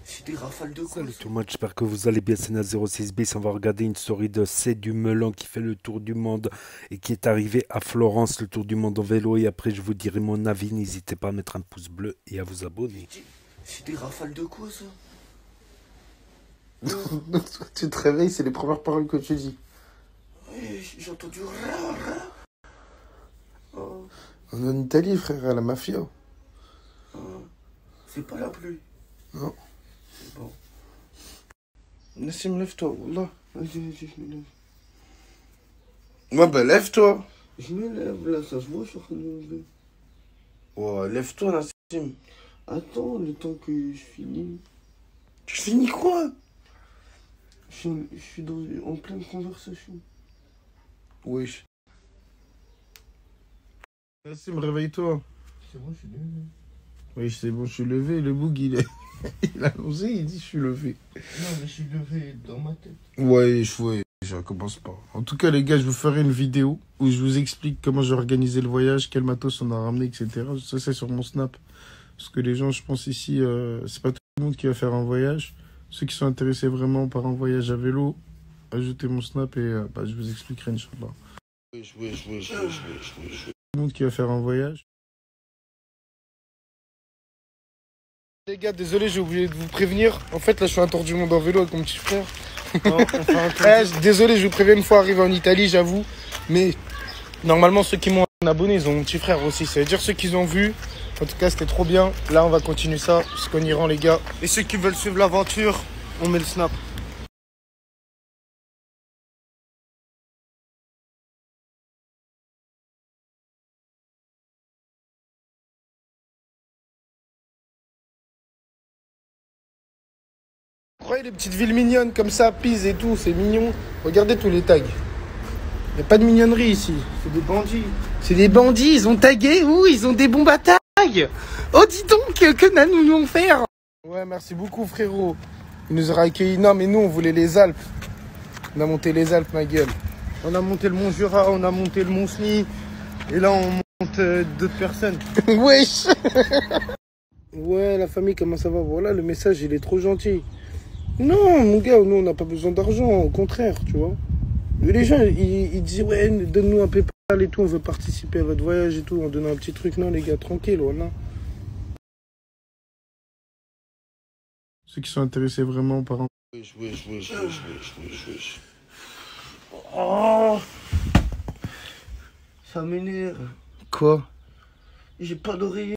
C'est des rafales de quoi? Salut tout le monde, j'espère que vous allez bien, c'est Na06bis. On va regarder une story de C'est du Melon qui fait le tour du monde et qui est arrivé à Florence, le tour du monde en vélo. Et après, je vous dirai mon avis. N'hésitez pas à mettre un pouce bleu et à vous abonner. C'est des rafales de quoi ça? Tu te réveilles, c'est les premières paroles que tu dis. Ouais, j'ai entendu. Oh, On est en Italie, frère, à la mafia. c'est pas la pluie. Non. C'est bon. Nassim, lève-toi, Wallah. Vas-y, je me lève. Ouais, bah lève-toi. Je me lève là, ça se voit, je suis en train de me lever. Ouais, lève-toi, Nassim. Attends, le temps que je finis. Tu finis quoi? Je suis en pleine conversation. Wesh. Nassim, réveille-toi. C'est bon, je suis levé. Oui, c'est bon, je suis levé. Le boug, il a annoncé, il dit je suis levé. Non, mais je suis levé dans ma tête. Ouais, je commence pas. En tout cas, les gars, je vous ferai une vidéo où je vous explique comment j'ai organisé le voyage, quel matos on a ramené, etc. Ça, c'est sur mon Snap. Parce que les gens, je pense ici, c'est pas tout le monde qui va faire un voyage. Ceux qui sont intéressés vraiment par un voyage à vélo, ajoutez mon Snap et je vous expliquerai, Inch'Allah. Wesh. Tout le monde qui va faire un voyage. Les gars, désolé, j'ai oublié de vous prévenir. En fait, là, je suis un tour du monde en vélo avec mon petit frère. Désolé, je vous préviens, une fois arrivé en Italie, j'avoue. Mais normalement, ceux qui m'ont abonné, ils ont mon petit frère aussi. Ça veut dire ceux qui ont vu. En tout cas, c'était trop bien. Là, on va continuer ça jusqu'en Iran, les gars. Et ceux qui veulent suivre l'aventure, on met le snap. Vous croyez les petites villes mignonnes comme ça, Pise et tout, c'est mignon. Regardez tous les tags. Il n'y a pas de mignonnerie ici. C'est des bandits. C'est des bandits, ils ont tagué. Ouh, ils ont des bombes à tag. Oh, dis donc, que nous ont faire. Ouais, merci beaucoup, frérot. Il nous aura accueillis. Non, mais nous, on voulait les Alpes. On a monté les Alpes, ma gueule. On a monté le mont Jura, on a monté le mont Sny. Et là, on monte d'autres personnes. Wesh. Ouais, la famille, comment ça va? Voilà, le message, il est trop gentil. Non, mon gars, nous, on n'a pas besoin d'argent. Au contraire, tu vois. Mais les gens, ils disent, ouais, donne-nous un PayPal et tout, on veut participer à votre voyage et tout, on donne un petit truc. Non, les gars, tranquille, voilà. Ceux qui sont intéressés vraiment par un... Wesh. Oh, ça m'énerve. Quoi? J'ai pas d'oreiller.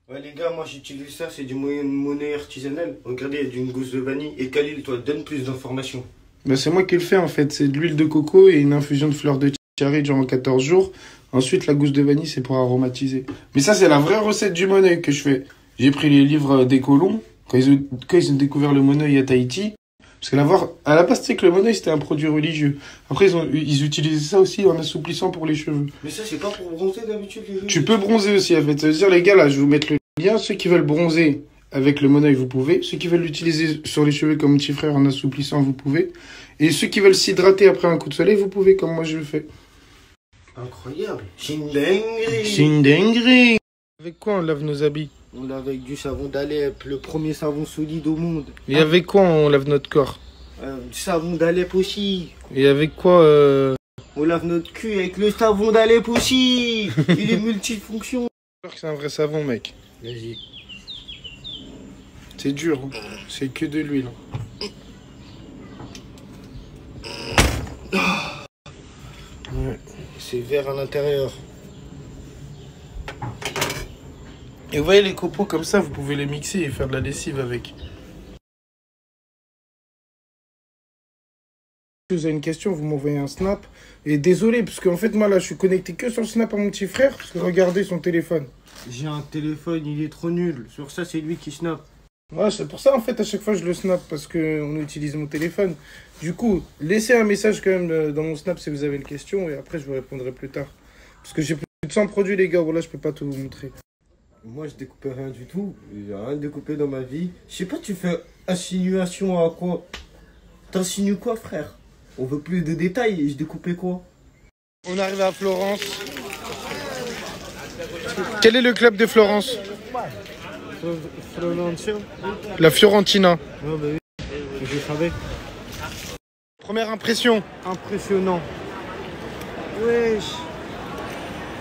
Ouais les gars, moi j'utilise ça, c'est du monnaie artisanale. Regardez, il y a d'une gousse de vanille. Et Khalil, toi, donne plus d'informations. Bah, c'est moi qui le fais en fait, c'est de l'huile de coco et une infusion de fleurs de cherry durant 14 jours. Ensuite, la gousse de vanille, c'est pour aromatiser. Mais ça, c'est la vraie recette du moneuil que je fais. J'ai pris les livres des colons, quand ils ont découvert le moneuil à Tahiti. Parce à la base, tu sais que le moneuil, c'était un produit religieux. Après, ils utilisaient ça aussi en assouplissant pour les cheveux. Mais ça, c'est pas pour bronzer d'habitude les cheveux. Tu peux bronzer aussi, en fait. Ça veut dire, les gars, là, je vais vous mettre le lien. Ceux qui veulent bronzer avec le moneuil, vous pouvez. Ceux qui veulent l'utiliser sur les cheveux comme mon petit frère en assouplissant, vous pouvez. Et ceux qui veulent s'hydrater après un coup de soleil, vous pouvez, comme moi je le fais. Incroyable. C'est une dinguerie. C'est une dinguerie. Avec quoi on lave nos habits? On lave avec du savon d'Alep, le premier savon solide au monde. Et avec quoi on lave notre corps? Du savon d'Alep aussi. Et avec quoi On lave notre cul avec le savon d'Alep aussi. Il est multifonction. C'est un vrai savon, mec. Vas-y. C'est dur, hein. C'est que de l'huile. Ouais. C'est vert à l'intérieur. Et vous voyez les copeaux comme ça, vous pouvez les mixer et faire de la lessive avec. Si vous avez une question, vous m'envoyez un snap. Et désolé, parce qu'en fait, moi là, je suis connecté que sur le snap à mon petit frère, parce que regardez son téléphone. J'ai un téléphone, il est trop nul. Sur ça, c'est lui qui snap. Ouais, c'est pour ça, en fait, à chaque fois, je le snap, parce qu'on utilise mon téléphone. Du coup, laissez un message quand même dans mon snap si vous avez une question, et après, je vous répondrai plus tard. Parce que j'ai plus de 100 produits, les gars, voilà, je peux pas tout vous montrer. Moi, je découpais rien du tout. J'ai rien découpé dans ma vie. Je sais pas, tu fais insinuation à quoi? T'insinues quoi, frère? On veut plus de détails, et je découpais quoi? On arrive à Florence. Quel est le club de Florence? Florentia. La Fiorentina. Ouais, bah oui, je savais. Première impression. Impressionnant. Wesh.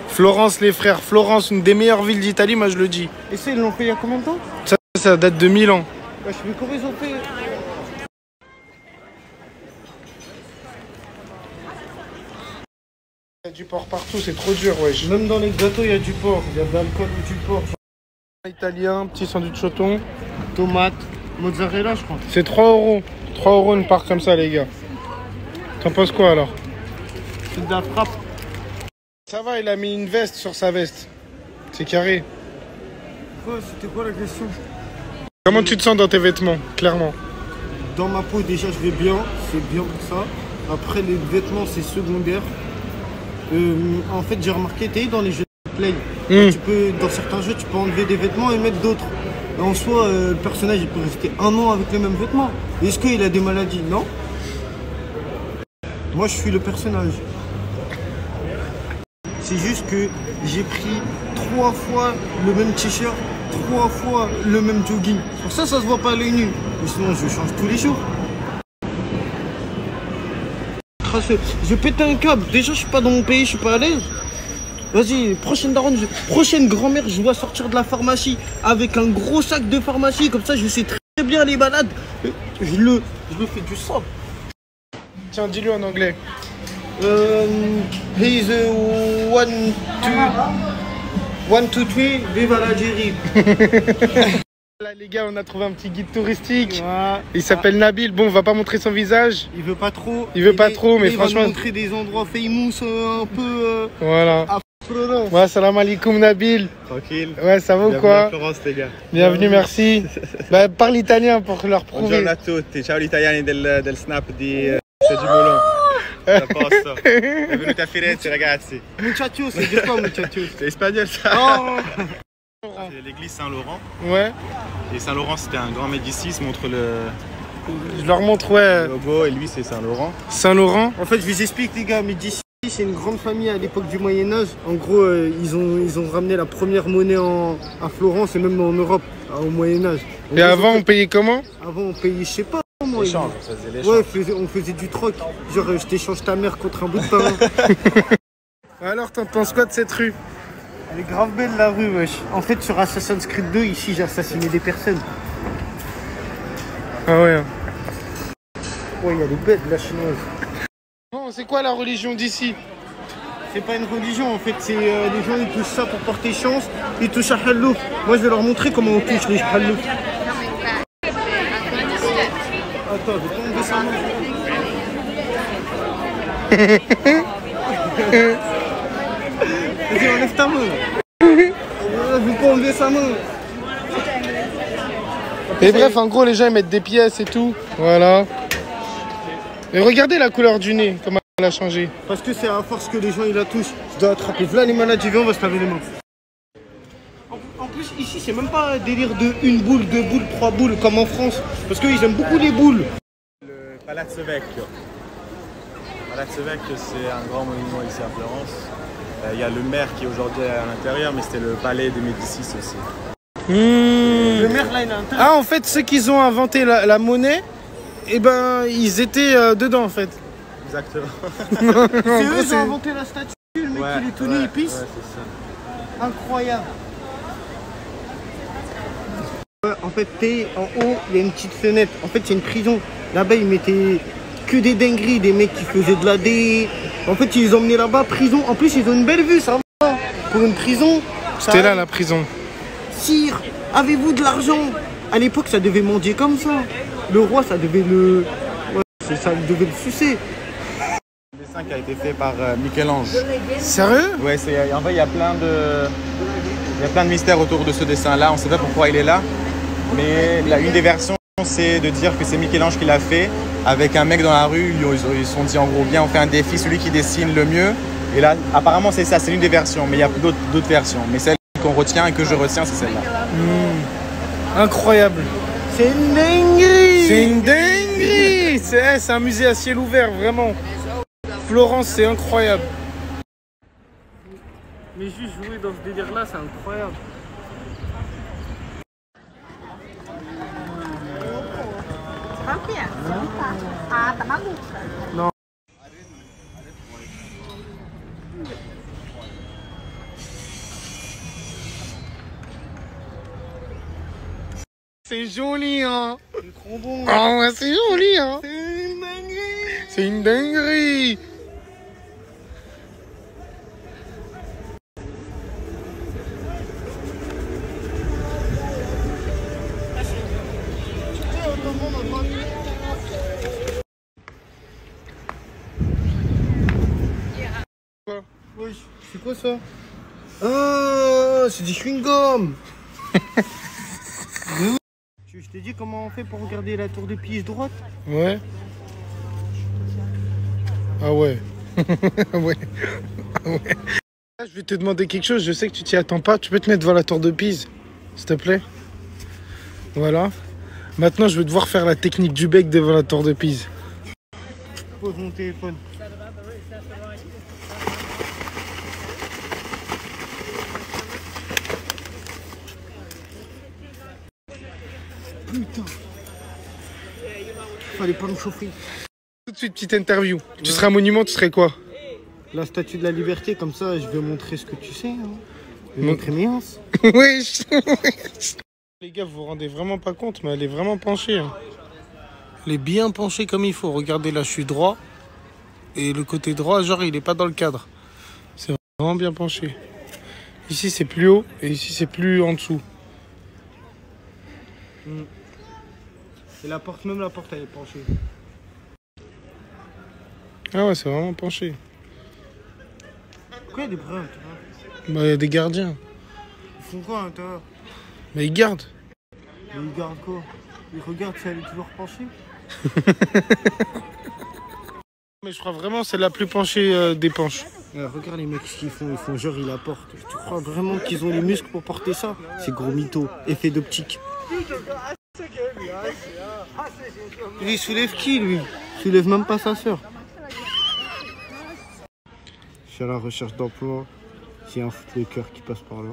Florence, les frères. Florence, une des meilleures villes d'Italie, moi je le dis. Et ça, ils l'ont fait il y a combien de temps? Ça date de 1000 ans. Wesh, mais comment ils ont fait? Il y a du porc partout, c'est trop dur, wesh. Même dans les gâteaux, il y a du porc. Il y a de l'alcool ou du porc. Italien, petit sandwich choton. Tomate, mozzarella, je crois. C'est 3 euros. 3 euros une part comme ça, les gars. T'en penses quoi alors? C'est de la frappe. Ça va, il a mis une veste sur sa veste. C'est carré. Quoi, c'était quoi la question? Comment tu te sens dans tes vêtements, clairement? Dans ma peau, déjà, je vais bien. C'est bien pour ça. Après, les vêtements, c'est secondaire. En fait, j'ai remarqué, t'es dans les jeux de play. Tu peux, dans certains jeux, tu peux enlever des vêtements et mettre d'autres. Et en soi, le personnage, il peut rester 1 an avec les mêmes vêtements. Est-ce qu'il a des maladies? Non. Moi, je suis le personnage. C'est juste que j'ai pris 3 fois le même t-shirt, 3 fois le même jogging. Pour ça, ça se voit pas à l'œil nu. Mais sinon, je change tous les jours. Je vais péter un câble. Déjà, je suis pas dans mon pays, je suis pas à l'aise. Vas-y, prochaine daronne, prochaine grand-mère, je dois sortir de la pharmacie avec un gros sac de pharmacie. Comme ça, je sais très bien les balades. Je le fais du sang. Tiens, dis-le en anglais. He's 1, 2, 3, vive l'Algérie. Là, les gars, on a trouvé un petit guide touristique. Ouais. Il s'appelle Nabil. Bon, on va pas montrer son visage. Il veut pas trop. Il veut pas trop, mais il franchement. va nous montrer des endroits famous un peu. Voilà. À Florence. Ouais, salam alaikum Nabil. Tranquille. Ouais, ça va ou Bienvenue à quoi? Florence, les gars. Bienvenue, merci. Bah, parle italien pour leur prouver. Buongiorno a tutti, ciao gli italiani del snap di C'è du Melon. A posto. Benvenuti a Firenze, ragazzi. Muchachos, c'est dire quoi, muchachos? C'est espagnol ça. Oh. C'est l'église Saint-Laurent. Ouais. Et Saint-Laurent, c'était un grand Médicis, montre le Je leur montre, ouais. logo, et lui, c'est Saint-Laurent. Saint-Laurent. En fait, je vous explique, les gars, mais d'ici, c'est une grande famille à l'époque du Moyen-Âge. En gros, ils ont ramené la première monnaie à Florence et même en Europe, au Moyen-Âge. Et avant, on payait comment? Avant, on payait, je sais pas. Moi, L'échange, ça faisait l'échange. ouais, on faisait du troc. Genre, je t'échange ta mère contre un bout de pain. Alors, t'en penses quoi de cette rue? Elle est grave belle, la rue, wesh. En fait, sur Assassin's Creed 2, ici, j'ai assassiné des personnes. Ah ouais. Ouais, il y a des bêtes, la chinoise. Bon, c'est quoi la religion d'ici? C'est pas une religion, en fait, c'est les gens, ils touchent ça pour porter chance. Ils touchent à Hallouf. Moi, je vais leur montrer comment on touche les Hallouf. Attends, je vais tomber sa main. Vas-y, enlève ta main. Je vais pas enlever sa main. Et bref, en gros, les gens ils mettent des pièces et tout. Voilà. Et regardez la couleur du nez, comment elle a changé. Parce que c'est à force que les gens ils la touchent. Je dois attraper. Voilà les maladies, viens, on va se laver les mains. En plus, ici, c'est même pas un délire de 1 boule, 2 boules, 3 boules comme en France. Parce qu'ils aiment beaucoup les boules. Le Palazzo Vecchio. Palazzo Vecchio, c'est un grand monument ici à Florence. Il y a le maire qui est aujourd'hui à l'intérieur, mais c'était le palais des Médicis aussi. Le maire là, il a un tas. Ah, en fait, ceux qui ont inventé la monnaie, eh ben, ils étaient dedans, en fait. Exactement. C'est eux qui ont inventé la statue. Le mec, il est tout nu, il pisse. Ouais, c'est ça. Incroyable. En fait, t'es en haut, il y a une petite fenêtre. En fait, c'est une prison. Là-bas, ils mettaient que des dingueries, des mecs qui faisaient de la dé. En fait, ils les emmenaient là-bas, prison. En plus, ils ont une belle vue, ça va. Pour une prison. C'était là, la prison. Sire, avez-vous de l'argent? À l'époque, ça devait mendier comme ça. Le roi, ça devait le... Ouais, ça devait le sucer. Le dessin qui a été fait par Michel-Ange. Sérieux? Ouais, en fait, il y a plein de mystères autour de ce dessin-là. On ne sait pas pourquoi il est là. Mais une des versions, c'est de dire que c'est Michel-Ange qui l'a fait avec un mec dans la rue. Ils se sont dit, en gros, bien, on fait un défi, celui qui dessine le mieux. Et là, apparemment, c'est ça, c'est l'une des versions. Mais il y a d'autres versions. Mais celle qu'on retient et que je retiens, c'est celle-là. Incroyable. C'est une dinguerie. C'est une dinguerie. C'est un musée à ciel ouvert, vraiment. Florence, c'est incroyable. Mais juste jouer dans ce délire-là, c'est incroyable. C'est joli, hein. C'est trop bon. Ah ouais, c'est joli, hein. C'est une dinguerie. C'est une dinguerie. Wesh, c'est quoi ça? Ah, c'est du chewing-gum. Je t'ai dit comment on fait pour regarder la tour de Pise droite? Ouais. Ah ouais. Ouais. Ouais. Là, je vais te demander quelque chose, je sais que tu t'y attends pas. Tu peux te mettre devant la tour de Pise, s'il te plaît? Voilà. Maintenant, je vais devoir faire la technique du bec devant la tour de Pise. Pose mon téléphone. Putain. Fallait pas me chauffer. Tout de suite, petite interview. Tu serais un monument, tu serais quoi? La statue de la liberté, comme ça, je vais montrer ce que tu sais. Hein. Je vais montrer mes hanches. Wesh. Les gars, vous vous rendez vraiment pas compte, mais elle est vraiment penchée. Hein. Elle est bien penchée comme il faut. Regardez là, je suis droit. Et le côté droit, genre, il est pas dans le cadre. C'est vraiment bien penché. Ici, c'est plus haut. Et ici, c'est plus en dessous. Et la porte, même la porte, elle est penchée. Ah ouais, c'est vraiment penché. Pourquoi il y a des bruns à l'intérieur? Bah, il y a des gardiens. Ils font quoi à l'intérieur? Mais ils gardent. Mais ils gardent quoi? Ils regardent si elle est toujours penchée? Mais je crois vraiment que c'est la plus penchée des penches. Regarde les mecs ce qu'ils font. Ils font genre ils la portent. Tu crois vraiment qu'ils ont les muscles pour porter ça? C'est gros mytho. Effet d'optique. Il soulève qui lui? Il soulève même pas sa soeur. Je suis à la recherche d'emploi. S'il y a un foot le cœur qui passe par là,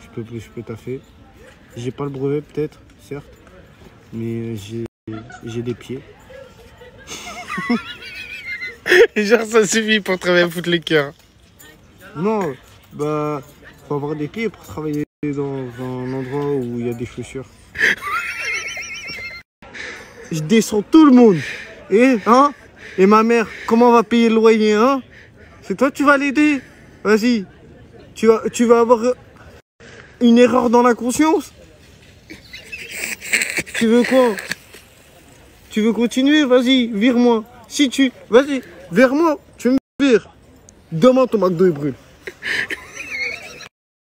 je peux taffer. J'ai pas le brevet peut-être, certes, mais j'ai des pieds. Genre ça suffit pour travailler à foutre les cœurs. Non, bah faut avoir des pieds pour travailler dans un endroit où il y a des chaussures. Je descends tout le monde. Et ma mère, comment on va payer le loyer, hein? C'est toi tu vas l'aider. Vas-y. Tu vas avoir une erreur dans la conscience. Tu veux quoi? Tu veux continuer? Vas-y, vire-moi. Vas-y, vers moi, tu me vires. Demain ton McDo il brûle.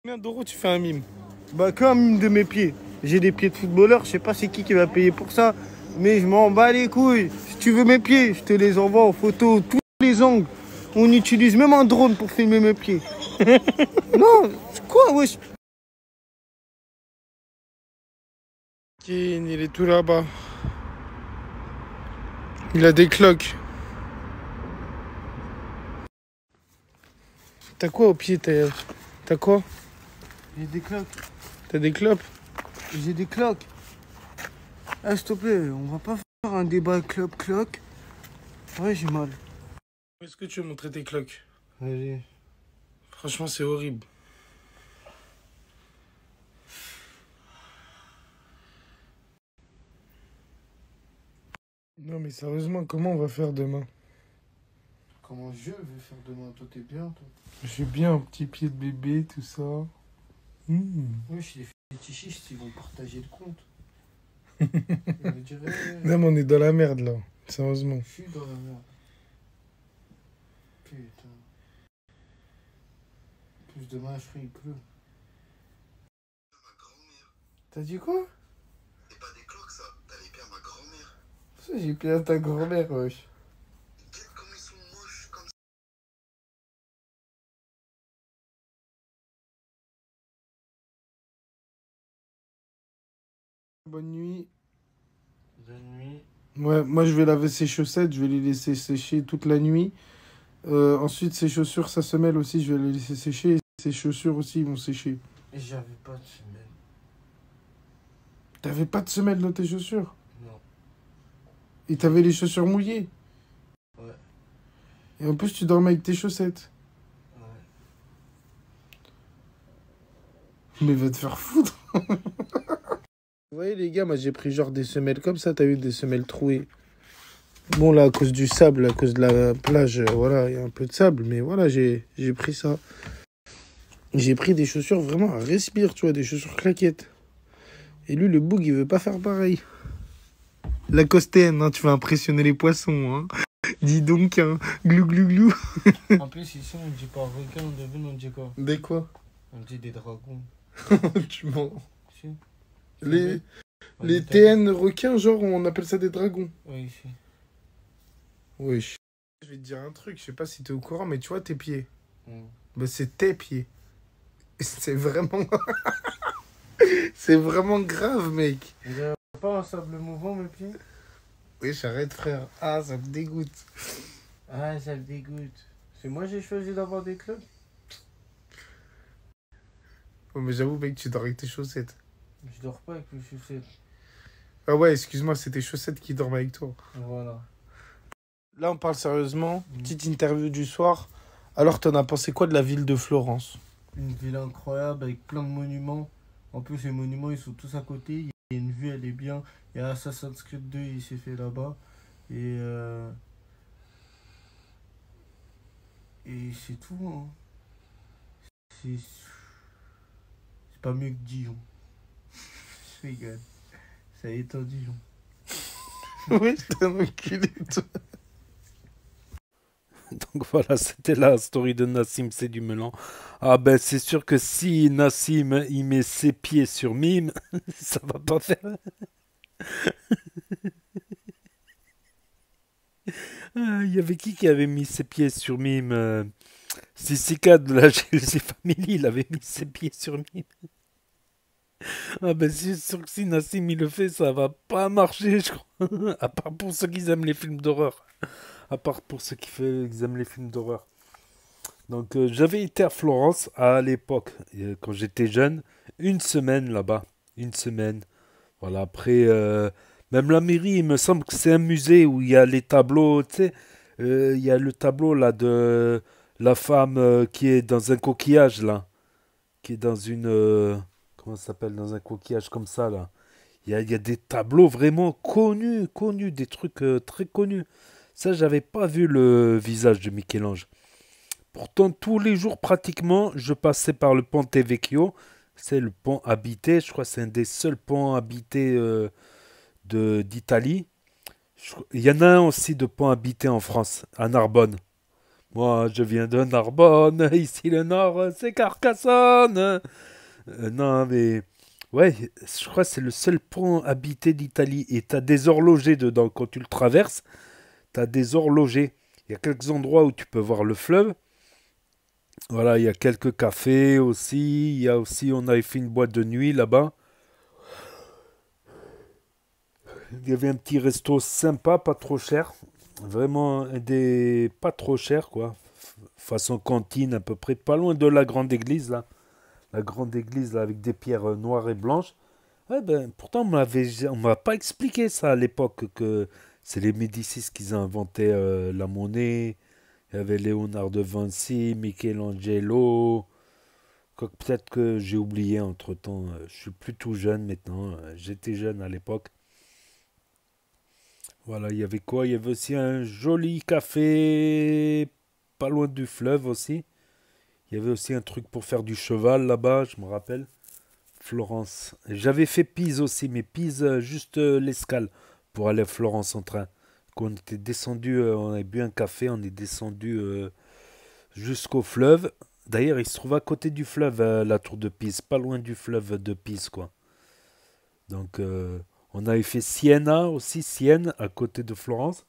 Combien d'euros tu fais un mime? Bah qu'un mime de mes pieds. J'ai des pieds de footballeur, je sais pas c'est qui va payer pour ça. Mais je m'en bats les couilles. Si tu veux mes pieds, je te les envoie en photo, tous les angles. On utilise même un drone pour filmer mes pieds. Non, quoi, wesh? Il est tout là-bas. Il a des cloques. T'as quoi au pied? T'as quoi? J'ai des cloques. T'as des clopes? J'ai des cloques. Ah, s'il te plaît, on va pas faire un débat cloque-cloque. Ouais, j'ai mal. Est-ce que tu veux montrer tes cloques? Vas-y. Franchement, c'est horrible. Non, mais sérieusement, comment on va faire demain? Comment je vais faire demain? Toi, t'es bien, toi? J'ai bien un petit pied de bébé, tout ça. Oui, chez les fétichistes, ils vont partager le compte. Je dirais... Non, mais on est dans la merde, là. Sérieusement. Je suis dans la merde. Putain. En plus, demain, je crois il pleut. T'as dit quoi? C'est pas des cloques ça, t'as les pieds à ma grand-mère. Ça, j'ai pied à ta grand-mère, wesh. Regarde comment ils sont moches comme ça. Bonne nuit. Bonne nuit. Ouais, moi je vais laver ses chaussettes, je vais les laisser sécher toute la nuit. Ensuite, ses chaussures, sa semelle aussi, je vais les laisser sécher. Et ses chaussures aussi, ils vont sécher. Et j'avais pas de semelle. T'avais pas de semelle dans tes chaussures? Non. Et t'avais les chaussures mouillées. Ouais. Et en plus, tu dormais avec tes chaussettes. Ouais. Mais va te faire foutre. Vous voyez, les gars, moi j'ai pris genre des semelles comme ça, t'as vu, des semelles trouées. Bon, là, à cause du sable, à cause de la plage, voilà, il y a un peu de sable, mais voilà, j'ai pris ça. J'ai pris des chaussures vraiment à respire, tu vois, des chaussures claquettes. Et lui, le boug, il veut pas faire pareil. La costéenne, hein, tu vas impressionner les poissons, hein. Dis donc, hein, glou glou glou. En plus, ici, on dit pas requin, on devine, on dit quoi? Des quoi? On dit des dragons. Tu mens. Si. Les, En les Italie. TN requins, genre, on appelle ça des dragons. Oui, ici. Oui. Je vais te dire un truc, je sais pas si t'es au courant, mais tu vois tes pieds. Mm. Bah, c'est tes pieds. C'est vraiment... c'est vraiment grave, mec. Il n'y a pas un sable mouvant, mes pieds? Oui, j'arrête, frère. Ah, ça me dégoûte. Ah, ça me dégoûte. C'est moi j'ai choisi d'avoir des clubs? Oh, mais j'avoue, mec, tu dors avec tes chaussettes. Je dors pas avec les chaussettes. Ah ouais, excuse-moi, c'est tes chaussettes qui dorment avec toi. Voilà. Là, on parle sérieusement. Petite interview du soir. Alors, t'en as pensé quoi de la ville de Florence? Une ville incroyable avec plein de monuments. En plus, les monuments ils sont tous à côté. Il y a une vue, elle est bien. Il y a Assassin's Creed 2, il s'est fait là-bas. Et c'est tout. Hein. C'est pas mieux que Dijon. Je rigole. Ça est en Dijon. Oui, t'es un enculé, toi. Donc voilà, c'était la story de Nassim, c'est du Melan. Ah ben c'est sûr que si Nassim il met ses pieds sur Mime, ça va pas faire. Il y avait qui avait mis ses pieds sur Mime Sissika de la Chelsea Family, il avait mis ses pieds sur Mime. Ah ben c'est sûr que si Nassim il le fait, ça va pas marcher, je crois. À part pour ceux qui aiment les films d'horreur. À part pour ceux qui aiment les films d'horreur. Donc j'avais été à Florence à l'époque, quand j'étais jeune, une semaine là-bas. Une semaine. Voilà, après, même la mairie, il me semble que c'est un musée où il y a les tableaux, tu sais. Il y a le tableau là de la femme qui est dans un coquillage là. Qui est dans une... comment ça s'appelle? Dans un coquillage comme ça là. Il y a des tableaux vraiment connus, des trucs très connus. Ça, j'avais pas vu le visage de Michel-Ange. Pourtant, tous les jours, pratiquement, je passais par le Ponte Vecchio. C'est le pont habité. Je crois que c'est un des seuls ponts habités d'Italie. Il y en a un aussi de pont habité en France, à Narbonne. Moi, je viens de Narbonne. Ici, le Nord, c'est Carcassonne. Non, mais... Ouais, je crois que c'est le seul pont habité d'Italie. Et t'as des horlogers dedans. Quand tu le traverses, t'as des horlogers. Il y a quelques endroits où tu peux voir le fleuve. Voilà, il y a quelques cafés aussi. Il y a aussi, on avait fait une boîte de nuit là-bas. Il y avait un petit resto sympa, pas trop cher. Vraiment des pas trop cher quoi. Façon cantine à peu près, pas loin de la grande église là. La grande église là, avec des pierres noires et blanches. Ouais, ben, pourtant on m'a pas expliqué ça à l'époque que c'est les Médicis qui ont inventé la monnaie. Il y avait Léonard de Vinci, Michelangelo. Quoique peut-être que j'ai oublié entre-temps. Je suis plus tout jeune maintenant. J'étais jeune à l'époque. Voilà, il y avait quoi? Il y avait aussi un joli café pas loin du fleuve aussi. Il y avait aussi un truc pour faire du cheval là-bas, je me rappelle. Florence. J'avais fait Pise aussi, mais Pise, juste l'escale pour aller à Florence en train. Quand on était descendu, on avait bu un café, on est descendu jusqu'au fleuve. D'ailleurs, il se trouve à côté du fleuve, la tour de Pise, pas loin du fleuve de Pise, quoi. Donc, on avait fait Siena aussi, Sienne, à côté de Florence.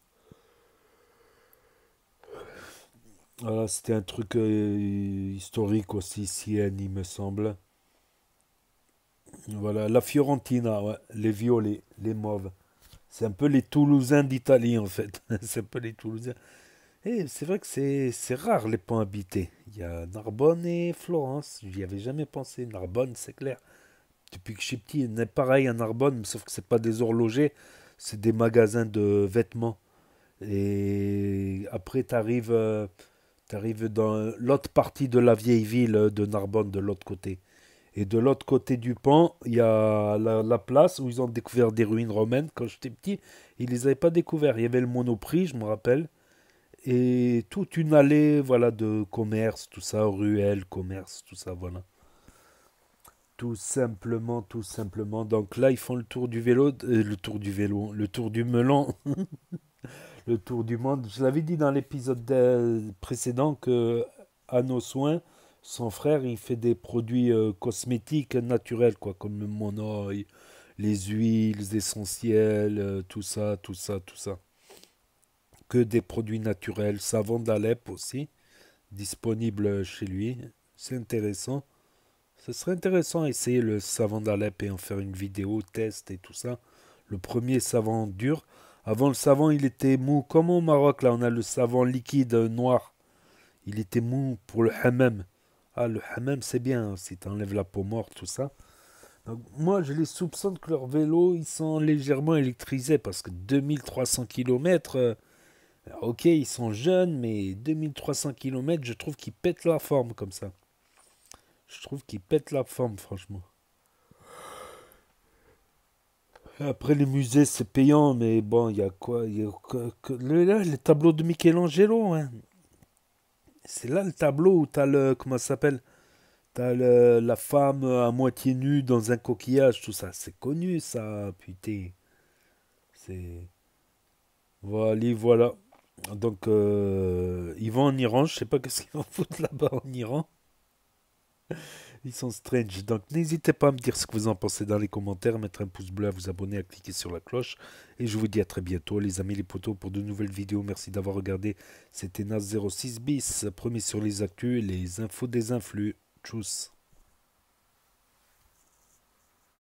Voilà, c'était un truc historique aussi, Sienne, il me semble. Voilà, la Fiorentina, ouais, les violets, les mauves. C'est un peu les Toulousains d'Italie, en fait. C'est un peu les Toulousains. Et c'est vrai que c'est rare les ponts habités. Il y a Narbonne et Florence. J'y avais jamais pensé. Narbonne, c'est clair. Depuis que je suis petit, il y en a pareil à Narbonne, sauf que c'est pas des horlogers. c'est des magasins de vêtements. Et après, t'arrives dans l'autre partie de la vieille ville de Narbonne, de l'autre côté. Et de l'autre côté du pont, il y a la place où ils ont découvert des ruines romaines. Quand j'étais petit, ils les avaient pas découvertes. Il y avait le Monoprix, je me rappelle. Et toute une allée, voilà, de commerce, tout ça, ruelles, commerce, tout ça, voilà. Tout simplement, tout simplement. Donc là, ils font le tour du vélo, le tour du vélo, le tour du melon, le tour du monde. Je l'avais dit dans l'épisode précédent que à nos soins, son frère, il fait des produits cosmétiques naturels, quoi, comme le monoeil, les huiles essentielles, tout ça, tout ça, tout ça. Que des produits naturels, savon d'Alep aussi, disponible chez lui. C'est intéressant. Ce serait intéressant d'essayer le savon d'Alep et en faire une vidéo, test et tout ça. Le premier savon dur. Avant, le savon, il était mou. Comme au Maroc, là, on a le savon liquide noir. Il était mou pour le hammam. Ah, le hammam, c'est bien, si tu enlèves la peau morte, tout ça. Donc, moi, je les soupçonne que leurs vélos, ils sont légèrement électrisés parce que 2300 km, ok, ils sont jeunes, mais 2300 km, je trouve qu'ils pètent la forme comme ça. Je trouve qu'ils pètent la forme, franchement. Après, les musées, c'est payant, mais bon, il y a quoi? Il y a là, les tableaux de Michelangelo, hein. C'est là le tableau où t'as le... Comment ça s'appelle? T'as la femme à moitié nue dans un coquillage, tout ça. C'est connu, ça, putain. C'est... Voilà, voilà. Donc, ils vont en Iran. Je sais pas qu'est-ce qu'ils vont foutre là-bas en Iran. Ils sont strange. Donc, n'hésitez pas à me dire ce que vous en pensez dans les commentaires, à mettre un pouce bleu, à vous abonner, à cliquer sur la cloche. Et je vous dis à très bientôt, les amis, les potos, pour de nouvelles vidéos. Merci d'avoir regardé. C'était Nas06 bis, premier sur les actus et les infos des influx. Tchuss.